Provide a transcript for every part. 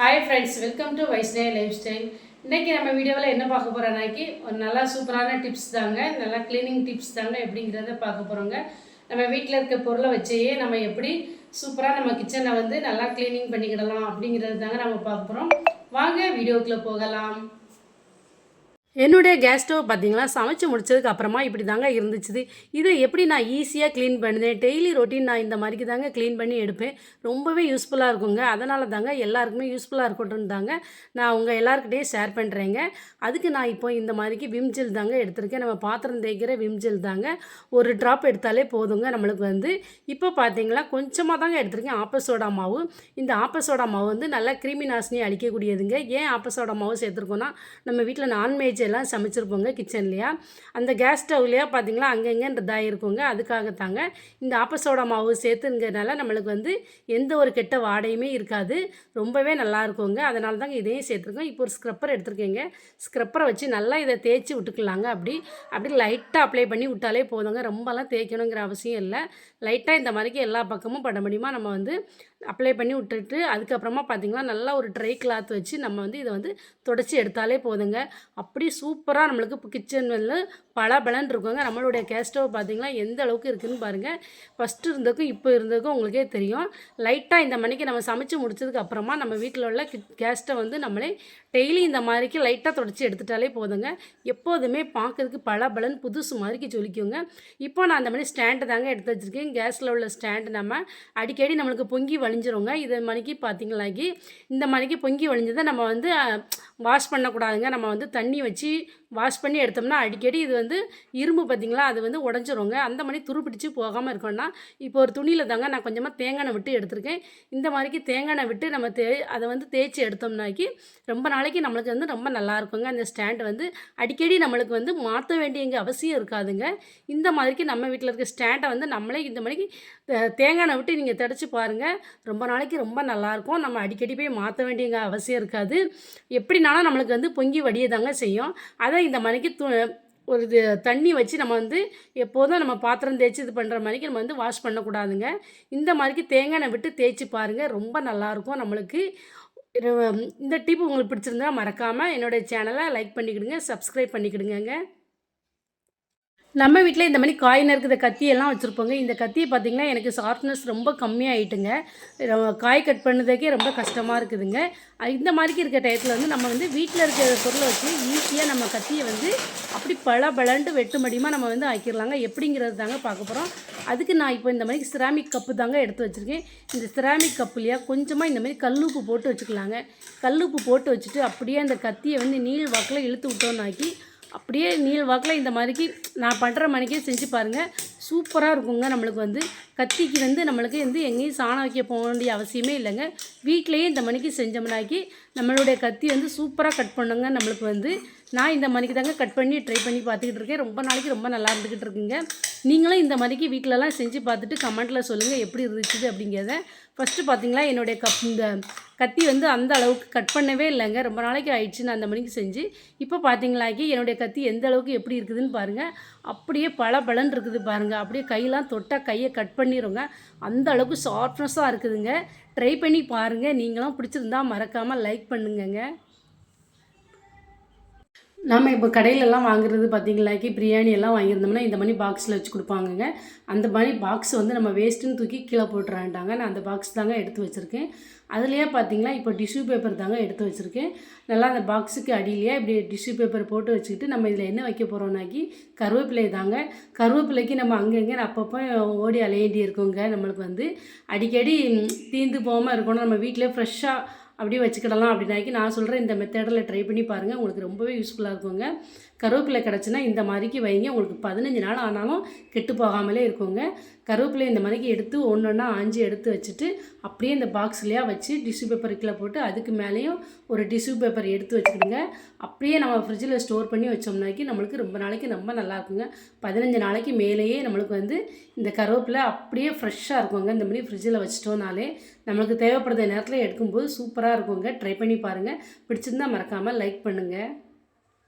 Hi friends, welcome to Vaishnavi life style. இன்றைக்கி நம்ம வீடியோவில் என்ன பார்க்க போகிறோம்னாக்கி ஒரு நல்லா சூப்பரான டிப்ஸ் தாங்க, நல்லா க்ளீனிங் டிப்ஸ் தாங்க எப்படிங்கிறத பார்க்க போகிறோங்க. நம்ம வீட்டில் இருக்க பொருளை வச்சே நம்ம எப்படி சூப்பராக நம்ம கிச்சனை வந்து நல்லா க்ளீனிங் பண்ணிக்கிடலாம் அப்படிங்கிறது தாங்க நம்ம பார்க்க போகிறோம். வாங்க வீடியோக்குள்ளே போகலாம். என்னுடைய கேஸ் ஸ்டவ் பார்த்தீங்களா, சமைச்சு முடிச்சதுக்கு அப்புறமா இப்படி தாங்க இருந்துச்சு. இதை எப்படி நான் ஈஸியாக க்ளீன் பண்ணுவேன், டெய்லி ரொட்டீன் நான் இந்த மாதிரிக்கு தாங்க க்ளீன் பண்ணி எடுப்பேன். ரொம்பவே யூஸ்ஃபுல்லாக இருக்குங்க. அதனால தாங்க எல்லாருக்குமே யூஸ்ஃபுல்லாக இருக்கட்டும் தாங்க நான் உங்கள் எல்லாருக்கிட்டையும் ஷேர் பண்ணுறேங்க. அதுக்கு நான் இப்போ இந்த மாதிரிக்கு விம் ஜெல் தாங்க எடுத்திருக்கேன். நம்ம பாத்திரம் தேய்க்கிற விம் ஜெல் தாங்க. ஒரு ட்ராப் எடுத்தாலே போதுங்க நம்மளுக்கு வந்து. இப்போ பார்த்தீங்களா கொஞ்சமாக தாங்க எடுத்திருக்கேன் ஆப்பசோடா மாவு. இந்த ஆப்பசோடா மாவு வந்து நல்லா கிருமி நாசினி அழிக்கக்கூடியதுங்க. ஏன் ஆப்பசோடா மாவு சேர்த்துருக்கோன்னா, நம்ம வீட்டில் நான்வெஜ் எல்லாம் சமைச்சிருப்போங்க கிச்சன்லையா, அந்த கேஸ் ஸ்டவ்லையா பார்த்தீங்களா அங்கங்கே இதாகிருக்குங்க. அதுக்காக தாங்க இந்த ஆப்பசோடா மாவு சேர்த்துங்கிறதுனால நம்மளுக்கு வந்து எந்த ஒரு கெட்ட வாடையுமே இருக்காது, ரொம்பவே நல்லா இருக்குங்க. அதனால தாங்க இதையும் சேர்த்துருக்கோம். இப்போ ஒரு ஸ்க்ரப்பர் எடுத்துருக்கேங்க. ஸ்க்ரப்பரை வச்சு நல்லா இதை தேய்ச்சி விட்டுக்கலாங்க. அப்படி லைட்டாக அப்ளை பண்ணி விட்டாலே போதுங்க. ரொம்பலாம் தேய்க்கணுங்கிற அவசியம் இல்லை. லைட்டாக இந்த மாதிரிக்கு எல்லா பக்கமும் பட முடியுமா நம்ம வந்து அப்ளை பண்ணி விட்டுட்டு, அதுக்கப்புறமா பார்த்திங்கன்னா நல்லா ஒரு ட்ரை கிளாத் வச்சு நம்ம வந்து இதை வந்து தொடச்சி எடுத்தாலே போதுங்க. அப்படி சூப்பராக நம்மளுக்கு இப்போ கிச்சன் வந்து பலபலன் இருக்குங்க. நம்மளுடைய கேஸ் ஸ்டவ் பார்த்திங்கன்னா எந்த அளவுக்கு இருக்குதுன்னு பாருங்கள். ஃபஸ்ட்டு இருந்ததுக்கும் இப்போ இருந்ததுக்கும் உங்களுக்கே தெரியும். லைட்டாக இந்த மணிக்கு நம்ம சமைச்சு முடிச்சதுக்கு அப்புறமா நம்ம வீட்டில் உள்ள கேஸ் ஸ்டவ் வந்து நம்மளே டெய்லி இந்த மாதிரிக்கு லைட்டாக தொடச்சி எடுத்துட்டாலே போதுங்க. எப்போதுமே பார்க்கறதுக்கு பலபலன் புதுசு மாதிரிக்கு ஜொலிக்குங்க. இப்போ நான் அந்த மாதிரி ஸ்டாண்டு தாங்க எடுத்து வச்சுருக்கேன். கேஸில் உள்ள ஸ்டாண்டு நம்ம அடிக்கடி நம்மளுக்கு பொங்கி வழிஞ்சிருங்க. இதை மணிக்கு பார்த்திங்களாக்கி இந்த மணிக்கு பொங்கி வழிஞ்சதை நம்ம வந்து வாஷ் பண்ணக்கூடாதுங்க. நம்ம வந்து தண்ணி வச்சு வாஷ் பண்ணி எடுத்தோம்னா அடிக்கடி இது வந்து இரும்பு பார்த்திங்களா அது வந்து உடஞ்சிருங்க. அந்த மாதிரி துருப்பிடிச்சு போகாமல் இருக்கணும்னா இப்போ ஒரு துணியில் தாங்க நான் கொஞ்சமாக தேங்காய் விட்டு எடுத்திருக்கேன். இந்த மாதிரிக்கு தேங்காய் விட்டு நம்ம அதை வந்து தேய்ச்சி எடுத்தோம்னாக்கி ரொம்ப நாளைக்கு நம்மளுக்கு வந்து ரொம்ப நல்லா இருக்குங்க. அந்த ஸ்டாண்டு வந்து அடிக்கடி நம்மளுக்கு வந்து மாற்ற வேண்டிய அவசியம் இருக்காதுங்க. இந்த மாதிரிக்கு நம்ம வீட்டில் இருக்க ஸ்டாண்டை வந்து நம்மளே இந்த மாதிரிக்கு தேங்காய் விட்டு நீங்கள் துடைச்சி பாருங்கள். ரொம்ப நாளைக்கு ரொம்ப நல்லாயிருக்கும். நம்ம அடிக்கடி போய் மாற்ற வேண்டிய அவசியம் இருக்காது. எப்படினாலும் நம்மளுக்கு வந்து பொங்கி வடிய தாங்க செய்யும். அதை இந்த மாதிரிக்கு ஒரு தண்ணி வச்சு நம்ம வந்து எப்போதும் நம்ம பாத்திரம் தேய்ச்சி இது பண்ணுற மாதிரிக்கு நம்ம வந்து வாஷ் பண்ணக்கூடாதுங்க. இந்த மாதிரிக்கு தேங்காய் விட்டு தேய்ச்சி பாருங்கள், ரொம்ப நல்லாயிருக்கும் நம்மளுக்கு. இந்த டிப் உங்களுக்கு பிடிச்சிருந்தா மறக்காமல் என்னுடைய சேனலை லைக் பண்ணிக்கிடுங்க, சப்ஸ்கிரைப் பண்ணிக்கிடுங்க. நம்ம வீட்டில் இந்த மாதிரி காய் நறுக்கிற கத்தியெல்லாம் வச்சுருப்போங்க. இந்த கத்தியை பார்த்திங்கன்னா எனக்கு ஷார்ப்னஸ் ரொம்ப கம்மியாகிட்டுங்க. காய் கட் பண்ணதுக்கே ரொம்ப கஷ்டமாக இருக்குதுங்க. இந்த மாதிரிக்கு இருக்க டயத்தில் வந்து நம்ம வந்து வீட்டில் இருக்கிற பொருளை வச்சு ஈஸியாக நம்ம கத்தியை வந்து அப்படி பலண்டு வெட்டு மடியமாக நம்ம வந்து ஆக்கிடலாங்க. எப்படிங்கிறது தாங்க பார்க்க போகிறோம். அதுக்கு நான் இப்போ இந்த மாதிரி சிராமிக் கப்பு தாங்க எடுத்து வச்சுருக்கேன். இந்த சிராமிக் கப்புலையா கொஞ்சமாக இந்த மாதிரி கல்லுப்பு போட்டு வச்சுக்கலாங்க. கல்லுப்பு போட்டு வச்சுட்டு அப்படியே அந்த கத்தியை வந்து நீள் வாக்கில் இழுத்து விட்டோன்னாக்கி அப்படியே நீள் வாக்கில் இந்த மாதிரிக்கு நான் பண்ணுற மாதிரிக்கே செஞ்சு பாருங்கள், சூப்பராக இருக்குங்க. நம்மளுக்கு வந்து கத்திக்கு வந்து நம்மளுக்கு வந்து எங்கேயும் சாணம் வைக்க போக வேண்டிய அவசியமே இல்லைங்க. வீட்டிலையே இந்த மணிக்கு செஞ்சோம்னாக்கி நம்மளுடைய கத்தி வந்து சூப்பராக கட் பண்ணுங்க. நம்மளுக்கு வந்து நான் இந்த மாதிரிக்கு தாங்க கட் பண்ணி ட்ரை பண்ணி பார்த்துக்கிட்டு இருக்கேன். ரொம்ப நாளைக்கு ரொம்ப நல்லா இருந்துக்கிட்டு இருக்குங்க. நீங்களும் இந்த மாதிரிக்கு வீட்டிலலாம் செஞ்சு பார்த்துட்டு கமெண்ட்டில் சொல்லுங்கள் எப்படி இருந்துச்சு அப்படிங்கிறத. ஃபஸ்ட்டு பார்த்திங்களா என்னுடைய இந்த கத்தி வந்து அந்த அளவுக்கு கட் பண்ணவே இல்லைங்க. ரொம்ப நாளைக்கு ஆயிடுச்சு நான் அந்த மணிக்கு செஞ்சு. இப்போ பார்த்திங்களாக்கி என்னுடைய கத்தி எந்த அளவுக்கு எப்படி இருக்குதுன்னு பாருங்கள். அப்படியே பலன்னு இருக்குது பாருங்கள். அப்படியே கையெல்லாம் தொட்டால் கையை கட் பண்ணிடுங்க. அந்த அளவுக்கு ஷார்ப்னஸாக இருக்குதுங்க. ட்ரை பண்ணி பாருங்கள். நீங்களும் பிடிச்சிருந்தா மறக்காமல் லைக் பண்ணுங்கங்க. நம்ம இப்போ கடையிலலாம் வாங்குறது பார்த்திங்களாக்கி பிரியாணி எல்லாம் வாங்கியிருந்தோம்னா இந்த மாதிரி பாக்ஸில் வச்சு கொடுப்பாங்கங்க. அந்த மாதிரி பாக்ஸ் வந்து நம்ம வேஸ்ட்டுன்னு தூக்கி கீழே போட்டுறான்ட்டாங்க. நான் அந்த பாக்ஸ் தாங்க எடுத்து வச்சுருக்கேன். அதுலேயே பார்த்திங்களா இப்போ டிஷ்யூ பேப்பர் தாங்க எடுத்து வச்சுருக்கேன். நல்லா அந்த பாக்ஸுக்கு அடியிலையே இப்படி டிஷ்யூ பேப்பர் போட்டு வச்சுக்கிட்டு நம்ம இதில் என்ன வைக்க போகிறோம்னாக்கி கருவேப்பிலை தாங்க. கருவேப்பிலைக்கு நம்ம அங்கங்கே அப்பப்போ ஓடி அலையண்டி இருக்குங்க. நம்மளுக்கு வந்து அடிக்கடி தீந்து போகாமல் இருக்கணும், நம்ம வீட்டிலே ஃப்ரெஷ்ஷாக அப்படியே வச்சுக்கிடலாம் அப்படின்னாக்கி நான் சொல்கிறேன் இந்த மெத்தடில் ட்ரை பண்ணி பாருங்கள். உங்களுக்கு ரொம்பவே யூஸ்ஃபுல்லாக இருக்குங்க. கருவேப்பிலை கிடச்சுன்னா இந்த மாதிரிக்கு வைங்க, உங்களுக்கு 15 நாள் ஆனாலும் கெட்டு போகாமலே இருக்குங்க. கருவேப்பிலை இந்த மாதிரிக்கு எடுத்து ஒன்றா ஆஞ்சி எடுத்து வச்சுட்டு அப்படியே இந்த பாக்ஸ்லையா வச்சு டிஷ்யூ பேப்பர் கீழே போட்டு அதுக்கு மேலேயும் ஒரு டிஷ்யூ பேப்பர் எடுத்து வச்சுக்கிடுங்க. அப்படியே நம்ம ஃப்ரிட்ஜில் ஸ்டோர் பண்ணி வச்சோம்னாக்கி நம்மளுக்கு ரொம்ப நாளைக்கு ரொம்ப நல்லாயிருக்குங்க. 15 நாளைக்கு மேலேயே நம்மளுக்கு வந்து இந்த கருவேப்பிலை அப்படியே ஃப்ரெஷ்ஷாக இருக்குங்க. இந்த மாதிரி ஃப்ரிட்ஜில் வச்சிட்டோனாலே நம்மளுக்கு தேவைப்படுற நேரத்தில் எடுக்கும்போது சூப்பராக இருக்குங்க. ட்ரை பண்ணி பாருங்கள். பிடிச்சிருந்தால் மறக்காமல் லைக் பண்ணுங்கள்.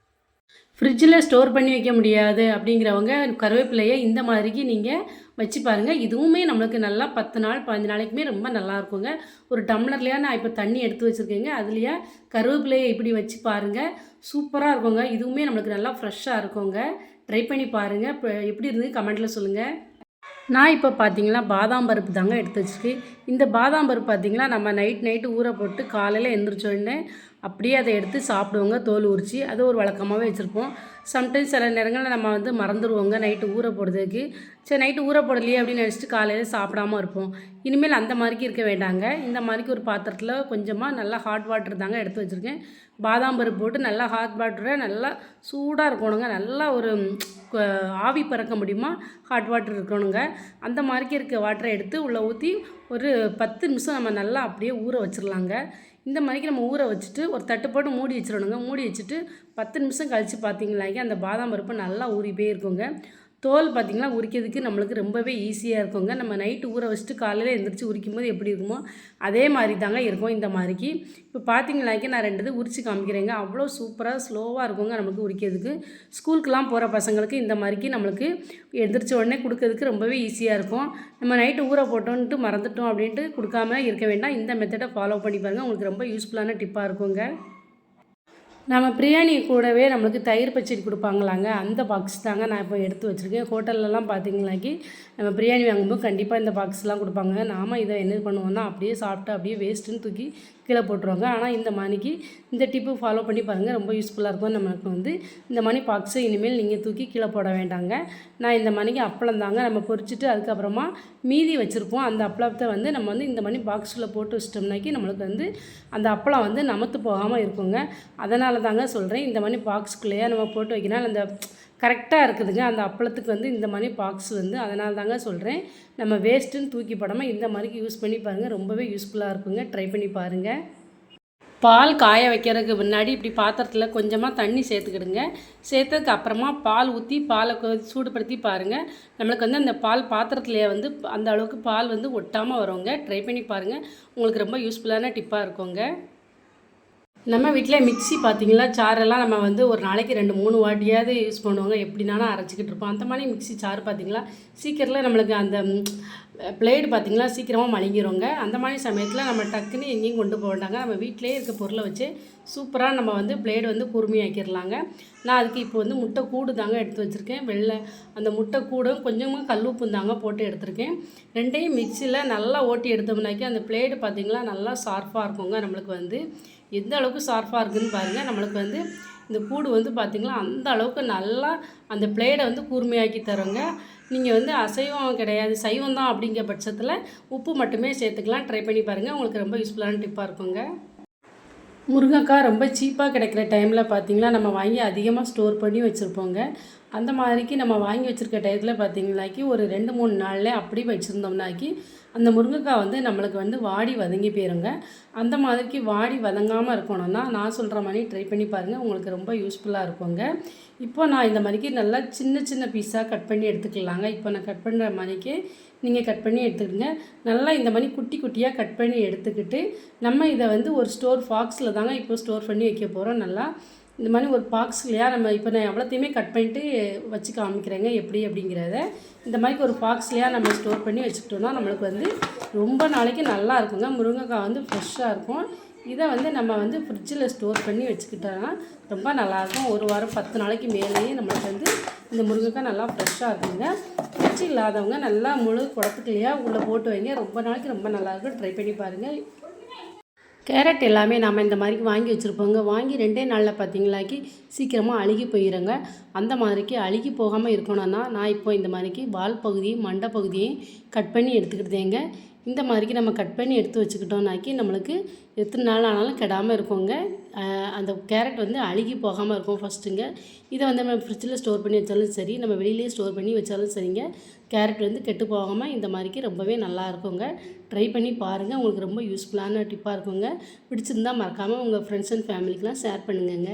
ஃப்ரிட்ஜில் ஸ்டோர் பண்ணி வைக்க முடியாது அப்படிங்கிறவங்க கருவேப்பிலையை இந்த மாதிரிக்கு நீங்கள் வச்சு பாருங்கள். இதுவுமே நம்மளுக்கு நல்லா 10 நாள் 15 நாளைக்குமே ரொம்ப நல்லா இருக்குங்க. ஒரு டம்ளர்லையா நான் இப்போ தண்ணி எடுத்து வச்சுருக்கேங்க. அதுலேயே கருவேப்பிலையை இப்படி வச்சு பாருங்கள், சூப்பராக இருக்குங்க. இதுவுமே நம்மளுக்கு நல்லா ஃப்ரெஷ்ஷாக இருக்குங்க. ட்ரை பண்ணி பாருங்கள். இப்போ எப்படி இருந்தது கமெண்ட்டில் சொல்லுங்கள். நான் இப்போ பார்த்தீங்கன்னா பாதாம் பருப்பு தாங்க எடுத்து வச்சுருக்கேன். இந்த பாதாம் பருப்பு பார்த்தீங்கன்னா நம்ம நைட்டு ஊற போட்டு காலையில் எழுந்திரிச்ச உடனே அப்படியே அதை எடுத்து சாப்பிடுவோங்க, தோல் உரித்து. அது ஒரு வழக்கமாகவே வச்சுருப்போம். சம்டைம்ஸ் சில நேரங்களில் நம்ம வந்து மறந்துடுவோங்க நைட்டு ஊற போடுறதுக்கு. சரி நைட்டு ஊற போடலையே அப்படின்னு நினச்சிட்டு காலையில் சாப்பிடாமல் இருப்போம். இனிமேல் அந்த மாதிரிக்கு இருக்க வேண்டாங்க. இந்த மாதிரிக்கு ஒரு பாத்திரத்தில் கொஞ்சமாக நல்லா ஹாட் வாட்டர் தாங்க எடுத்து வச்சுருக்கேன். பாதாம் பருப்பு போட்டு நல்லா ஹாட் வாட்டரை நல்லா சூடாக இருக்கணுங்க. நல்லா ஒரு ஆவி பறக்க முடியுமா ஹாட் வாட்டர் இருக்கணுங்க. அந்த மாதிரிக்கு இருக்க வாட்டரை எடுத்து உள்ளே ஊற்றி ஒரு 10 நிமிஷம் நம்ம நல்லா அப்படியே ஊற வச்சிடலாங்க. இந்த மாதிரிக்கு நம்ம ஊற வச்சுட்டு ஒரு தட்டு போட்டு மூடி வச்சிடணுங்க. மூடி வச்சுட்டு 10 நிமிஷம் கழித்து பார்த்தீங்கன்னாக்கி அந்த பாதாம் பருப்பு நல்லா ஊறி போய் இருக்குங்க. தோல் பார்த்திங்கன்னா உரிக்கிறதுக்கு நம்மளுக்கு ரொம்பவே ஈஸியாக இருக்குங்க. நம்ம நைட்டு ஊற வச்சுட்டு காலையில் எழுந்திரிச்சி உரிக்கும் போது எப்படி இருக்குமோ அதே மாதிரி தாங்க இருக்கும் இந்த மாதிரிக்கு. இப்போ பார்த்தீங்கன்னாக்கி நான் 2 இது உரித்து காமிக்கிறேங்க. அவ்வளோ சூப்பராக ஸ்லோவாக இருக்குங்க நம்மளுக்கு உரிக்கிறதுக்கு. ஸ்கூலுக்கெலாம் போகிற பசங்களுக்கு இந்த மாதிரிக்கு நம்மளுக்கு எழுந்திரிச்ச உடனே கொடுக்கறதுக்கு ரொம்பவே ஈஸியாக இருக்கும். நம்ம நைட்டு ஊற போட்டோன்ட்டு மறந்துட்டோம் அப்படின்ட்டு கொடுக்காம இருக்க வேண்டாம். இந்த மெத்தடை ஃபாலோ பண்ணி பாருங்கள். உங்களுக்கு ரொம்ப யூஸ்ஃபுல்லான டிப்பாக இருக்குங்க. நம்ம பிரியாணி கூடவே நம்மளுக்கு தயிர் பச்சடி கொடுப்பாங்களாங்க, அந்த பாக்ஸ் தாங்க நான் இப்போ எடுத்து வச்சுருக்கேன். ஹோட்டல்லலாம் பார்த்தீங்கன்னாக்கி நம்ம பிரியாணி வாங்கும்போது கண்டிப்பாக இந்த பாக்ஸ்லாம் கொடுப்பாங்க. நாம் இதை என்ன பண்ணுவோம்னா அப்படியே சாப்பிட்டு அப்படியே வேஸ்ட்டுன்னு தூக்கி கீழே போட்டுருவாங்க. ஆனால் இந்த மணிக்கு இந்த டிப்பு ஃபாலோ பண்ணி பாருங்கள், ரொம்ப யூஸ்ஃபுல்லாக இருக்கும். நமக்கு வந்து இந்த மணி பாக்ஸை இனிமேல் நீங்கள் தூக்கி கீழே போட வேண்டாங்க. நான் இந்த மணிக்கு அப்பளம் தாங்க நம்ம பொரிச்சிட்டு அதுக்கப்புறமா மீதி வச்சுருப்போம். அந்த அப்பளத்தை வந்து நம்ம வந்து இந்த மணி பாக்ஸில் போட்டு வச்சிட்டோம்னாக்கி நம்மளுக்கு வந்து அந்த அப்பளம் வந்து நமத்து போகாமல் இருக்குங்க. அதனால தாங்க சொல்கிறேன், இந்த மணி பாக்ஸுக்குள்ளேயே நம்ம போட்டு வைக்கணும். அந்த கரெக்டாக இருக்குதுங்க அந்த அப்பளத்துக்கு வந்து இந்த மாதிரி பாக்ஸ் வந்து. அதனால தாங்க சொல்கிறேன், நம்ம வேஸ்ட்டுன்னு தூக்கி போடாமல் இந்த மாதிரிக்கு யூஸ் பண்ணி பாருங்கள், ரொம்பவே யூஸ்ஃபுல்லாக இருக்குங்க. ட்ரை பண்ணி பாருங்கள். பால் காய வைக்கிறதுக்கு முன்னாடி இப்படி பாத்திரத்தில் கொஞ்சமாக தண்ணி சேர்த்துக்கிடுங்க. சேர்த்ததுக்கு அப்புறமா பால் ஊற்றி பாலை சூடுபடுத்தி பாருங்கள். நம்மளுக்கு வந்து அந்த பால் பாத்திரத்துலேயே வந்து அந்த அளவுக்கு பால் வந்து ஒட்டாமல் வருங்க. ட்ரை பண்ணி பாருங்கள், உங்களுக்கு ரொம்ப யூஸ்ஃபுல்லான டிப்பாக இருக்குங்க. நம்ம வீட்டில் மிக்ஸி பார்த்திங்களா, சாரெல்லாம் நம்ம வந்து ஒரு நாளைக்கு 2-3 வாட்டியாவது யூஸ் பண்ணுவாங்க. எப்படினாலும் அரைச்சிக்கிட்டு இருப்போம். அந்த மாதிரி மிக்ஸி சாறு பார்த்திங்களா சீக்கிரத்தில் நம்மளுக்கு அந்த பிளேடு பார்த்திங்களா சீக்கிரமாக மழுங்கிடுங்க. அந்த மாதிரி சமயத்தில் நம்ம டக்குன்னு எங்கேயும் கொண்டு போக வேண்டாங்க. நம்ம வீட்டிலே இருக்க பொருளை வச்சு சூப்பராக நம்ம வந்து பிளேடு வந்து கூர்மையாக்கிடலாங்க. நான் அதுக்கு இப்போ வந்து முட்டை கூடு தாங்க எடுத்து வச்சுருக்கேன். அந்த முட்டை கூடும் கொஞ்சமாக கல்லுப்பும் தாங்க போட்டு எடுத்திருக்கேன். ரெண்டையும் மிக்சியில் நல்லா ஓட்டி எடுத்தோம்னாக்கி அந்த பிளேடு பார்த்திங்களா நல்லா ஷார்ப்பாக இருக்குங்க. நம்மளுக்கு வந்து எந்த அளவுக்கு ஷார்ப்பாக இருக்குதுன்னு பாருங்கள். நம்மளுக்கு வந்து இந்த கூடு வந்து பார்த்திங்களா அந்த அளவுக்கு நல்லா அந்த பிளேடை வந்து கூர்மையாக்கி தருங்க. நீங்கள் வந்து அசைவம் கிடையாது சைவம் தான் அப்படிங்கிற பட்சத்தில் உப்பு மட்டுமே சேர்த்துக்கலாம். ட்ரை பண்ணி பாருங்கள், உங்களுக்கு ரொம்ப யூஸ்ஃபுல்லான டிப்பாக இருக்குங்க. முருங்கைக்காய் ரொம்ப சீப்பாக கிடைக்கிற டைமில் பார்த்திங்களா நம்ம வாங்கி அதிகமாக ஸ்டோர் பண்ணி வச்சுருப்போங்க. அந்த மாதிரிக்கு நம்ம வாங்கி வச்சுருக்க டயத்தில் பார்த்திங்கனாக்கி ஒரு 2-3 நாளில் அப்படி வச்சுருந்தோம்னாக்கி அந்த முருங்கைக்காய் வந்து நம்மளுக்கு வந்து வாடி வதங்கி போயிருங்க. அந்த மாதிரிக்கு வாடி வதங்காமல் இருக்கணும்னா நான் சொல்கிற மாதிரி ட்ரை பண்ணி பாருங்கள், உங்களுக்கு ரொம்ப யூஸ்ஃபுல்லாக இருக்குங்க. இப்போ நான் இந்த மாதிரிக்கு நல்லா சின்ன சின்ன பீஸாக கட் பண்ணி எடுத்துக்கலாங்க. இப்போ நான் கட் பண்ணுற மாதிரிக்கு நீங்கள் கட் பண்ணி எடுத்துக்கிடுங்க. நல்லா இந்த மாதிரி குட்டி குட்டியாக கட் பண்ணி எடுத்துக்கிட்டு நம்ம இதை வந்து ஒரு ஸ்டோர் பாக்ஸில் தாங்க இப்போ ஸ்டோர் பண்ணி வைக்க போகிறோம். நல்லா இந்த மாதிரி ஒரு பாக்ஸ்லையா நம்ம இப்போ நான் எவ்வளோத்தையுமே கட் பண்ணிட்டு வச்சு காமிக்கிறேங்க எப்படி அப்படிங்கிறத. இந்த மாதிரி ஒரு பாக்ஸ்லையா நம்ம ஸ்டோர் பண்ணி வச்சுக்கிட்டோம்னா நம்மளுக்கு வந்து ரொம்ப நாளைக்கு நல்லா இருக்குங்க. முருங்கைக்காய் வந்து ஃப்ரெஷ்ஷாக இருக்கும். இதை வந்து நம்ம வந்து ஃப்ரிட்ஜில் ஸ்டோர் பண்ணி வச்சுக்கிட்டோன்னா ரொம்ப நல்லாயிருக்கும். 1 வாரம் 10 நாளைக்கு மேலேயே நம்மளுக்கு வந்து இந்த முருங்கைக்காய் நல்லா ஃப்ரெஷ்ஷாக இருக்குங்க. ஃப்ரிட்ஜ் இல்லாதவங்க நல்லா முழு குடத்துக்குள்ளையா உள்ளே போட்டு வைங்க, ரொம்ப நாளைக்கு ரொம்ப நல்லாயிருக்கும். ட்ரை பண்ணி பாருங்கள். கேரட் எல்லாமே நம்ம இந்த மாதிரி வாங்கி வச்சுருப்போங்க. வாங்கி 2 நாளில் பார்த்திங்களாக்கி சீக்கிரமாக அழுகி போயிடுங்க. அந்த மாதிரிக்கு அழுகி போகாமல் இருக்கணும்னா நான் இப்போ இந்த மாதிரிக்கு வால் பகுதியும் மண்டை பகுதியையும் கட் பண்ணி எடுத்துக்கிட்டேங்க. இந்த மாதிரிக்கு நம்ம கட் பண்ணி எடுத்து வச்சுக்கிட்டோம்னாக்கி நம்மளுக்கு எத்தனை நாள் ஆனாலும் கெடாமல் இருக்குங்க. அந்த கேரட் வந்து அழுகி போகாமல் இருக்கும் ஃபஸ்ட்டுங்க. இதை வந்து நம்ம ஃப்ரிட்ஜில் ஸ்டோர் பண்ணி வச்சாலும் சரி, நம்ம வெளியிலேயே ஸ்டோர் பண்ணி வச்சாலும் சரிங்க, கேரட் வந்து கெட்டு போகாமல் இந்த மாதிரிக்கு ரொம்பவே நல்லா இருக்குங்க. ட்ரை பண்ணி பாருங்கள், உங்களுக்கு ரொம்ப யூஸ்ஃபுல்லான டிப்பாக இருக்குங்க. பிடிச்சிருந்தால் மறக்காமல் உங்கள் ஃப்ரெண்ட்ஸ் அண்ட் ஃபேமிலிக்கெலாம் ஷேர் பண்ணுங்கங்க.